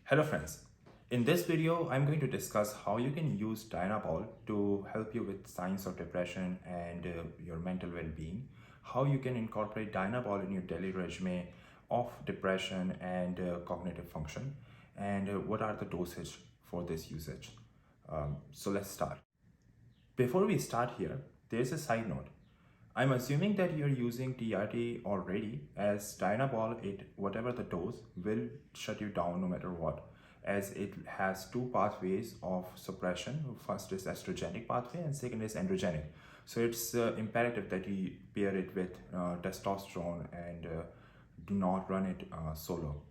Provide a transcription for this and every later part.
Hello friends, in this video I'm going to discuss how you can use Dianabol to help you with signs of depression and your mental well-being, how you can incorporate Dianabol in your daily regime of depression and cognitive function, and what are the dosage for this usage. So let's start. Before we start here, there's a side note. I'm assuming that you're using TRT already, as Dianabol, whatever the dose, will shut you down no matter what, as it has two pathways of suppression. First is estrogenic pathway and second is androgenic. So it's imperative that you pair it with testosterone and do not run it solo.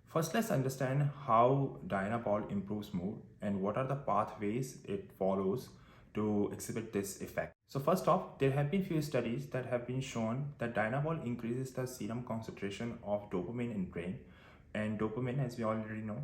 First, let's understand how Dianabol improves mood and what are the pathways it follows to exhibit this effect. So first off, there have been few studies that have been shown that Dianabol increases the serum concentration of dopamine in brain, and dopamine, as we already know,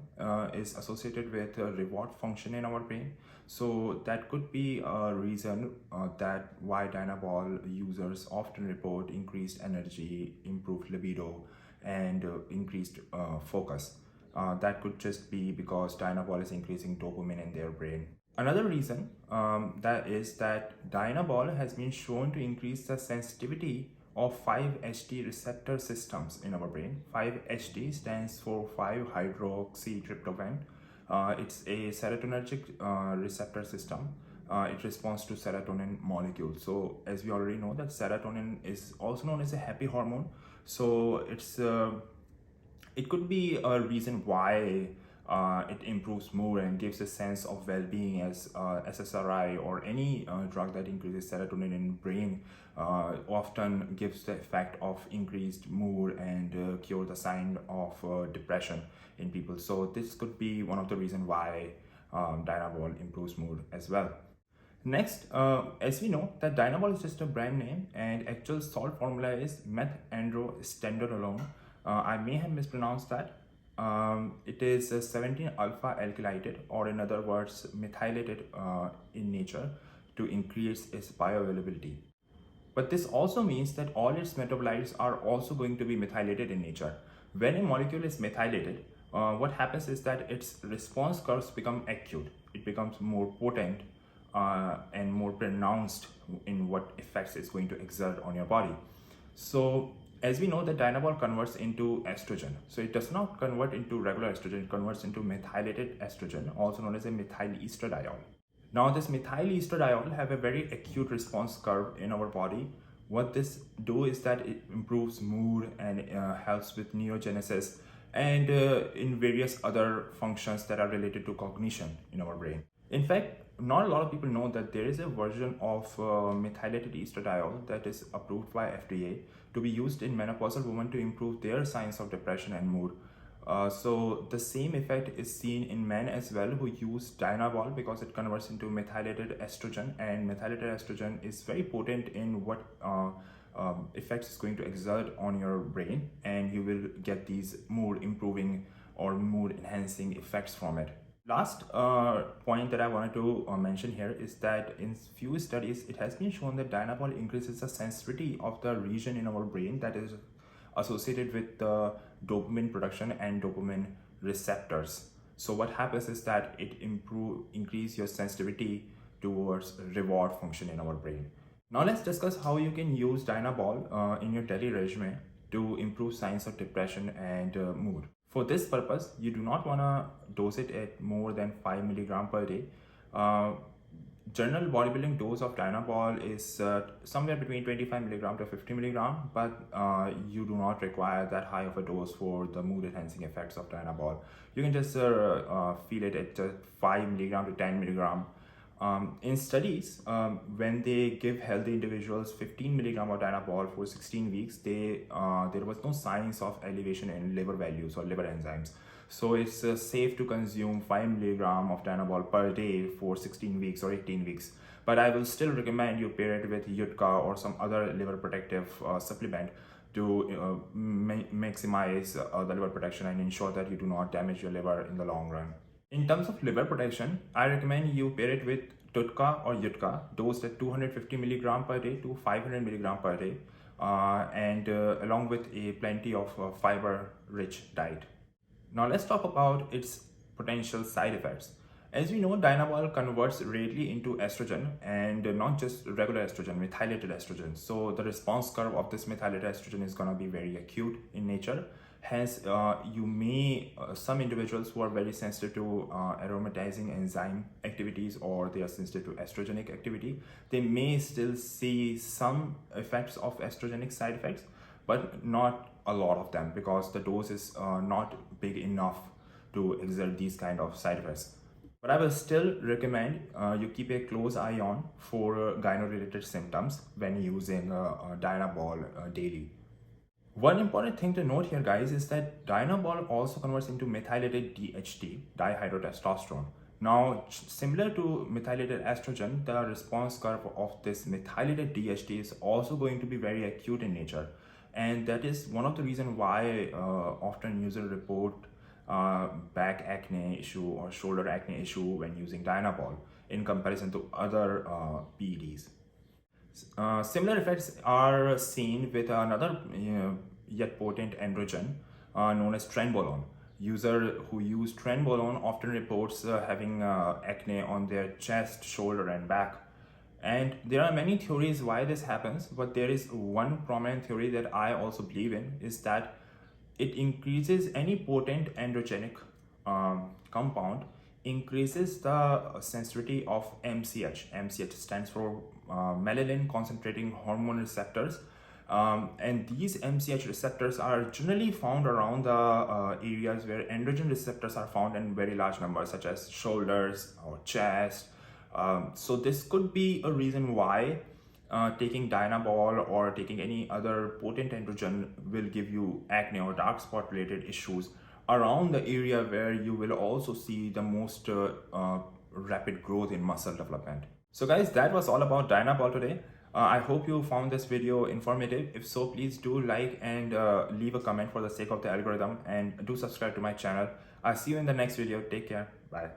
is associated with reward function in our brain. So that could be a reason that why Dianabol users often report increased energy, improved libido, and increased focus. That could just be because Dianabol is increasing dopamine in their brain. Another reason that is that Dianabol has been shown to increase the sensitivity of 5-HT receptor systems in our brain. 5-HT stands for 5-hydroxytryptophan. It's a serotonergic receptor system. It responds to serotonin molecule. So as we already know that serotonin is also known as a happy hormone. So it could be a reason why it improves mood and gives a sense of well-being, as SSRI or any drug that increases serotonin in brain often gives the effect of increased mood and cure the sign of depression in people. So this could be one of the reasons why Dianabol improves mood as well. Next, as we know that Dianabol is just a brand name and actual salt formula is methanostenedione. I may have mispronounced that. It is 17 alpha alkylated, or in other words methylated in nature to increase its bioavailability. But this also means that all its metabolites are also going to be methylated in nature. When a molecule is methylated, what happens is that its response curves become acute. It becomes more potent and more pronounced in what effects it's going to exert on your body. So as we know that Dianabol converts into estrogen. So it does not convert into regular estrogen, it converts into methylated estrogen, also known as a methyl estradiol. Now this methyl estradiol have a very acute response curve in our body. What this do is that it improves mood and helps with neurogenesis and in various other functions that are related to cognition in our brain. In fact, not a lot of people know that there is a version of methylated estradiol that is approved by FDA to be used in menopausal women to improve their signs of depression and mood. So the same effect is seen in men as well who use Dianabol, because it converts into methylated estrogen, and methylated estrogen is very potent in what effects it's going to exert on your brain, and you will get these mood improving or mood enhancing effects from it. Last point that I wanted to mention here is that in few studies it has been shown that Dianabol increases the sensitivity of the region in our brain that is associated with the dopamine production and dopamine receptors. So what happens is that it increase your sensitivity towards reward function in our brain. Now let's discuss how you can use Dianabol in your daily regimen to improve signs of depression and mood. For this purpose, you do not want to dose it at more than 5 milligram per day. General bodybuilding dose of Dianabol is somewhere between 25 milligram to 50 milligram, but you do not require that high of a dose for the mood enhancing effects of Dianabol. You can just feel it at 5 milligram to 10 milligram. In studies, when they give healthy individuals 15 milligram of Dianabol for 16 weeks, there was no signs of elevation in liver values or liver enzymes. So it's safe to consume 5 milligram of Dianabol per day for 16 weeks or 18 weeks. But I will still recommend you pair it with Yutka or some other liver protective supplement to maximize the liver protection and ensure that you do not damage your liver in the long run. In terms of liver protection, I recommend you pair it with Tutka or Yutka, dosed at 250 milligram per day to 500 milligram per day, and along with a plenty of fiber-rich diet. Now let's talk about its potential side effects. As we know, Dianabol converts readily into estrogen, and not just regular estrogen, methylated estrogen. So the response curve of this methylated estrogen is going to be very acute in nature. Hence, some individuals who are very sensitive to aromatizing enzyme activities, or they are sensitive to estrogenic activity, they may still see some effects of estrogenic side effects, but not a lot of them, because the dose is not big enough to exert these kind of side effects. But I will still recommend you keep a close eye on for gyno-related symptoms when using Dianabol daily. One important thing to note here, guys, is that Dianabol also converts into methylated DHT, dihydrotestosterone. Now, similar to methylated estrogen, the response curve of this methylated DHT is also going to be very acute in nature. And that is one of the reasons why often users report back acne issue or shoulder acne issue when using Dianabol in comparison to other PEDs. Similar effects are seen with another yet potent androgen known as trenbolone. User who use trenbolone often reports having acne on their chest, shoulder, and back. And there are many theories why this happens, but there is one prominent theory that I also believe in, is that it increases any potent androgenic compound, increases the sensitivity of MCH. MCH stands for melanin concentrating hormone receptors. And these MCH receptors are generally found around the areas where androgen receptors are found in very large numbers, such as shoulders or chest. So this could be a reason why taking Dianabol or taking any other potent androgen will give you acne or dark spot related issues around the area where you will also see the most rapid growth in muscle development. So guys, that was all about Dianabol today. I hope you found this video informative. If so, please do like and leave a comment for the sake of the algorithm, and do subscribe to my channel. I'll see you in the next video. Take care. Bye.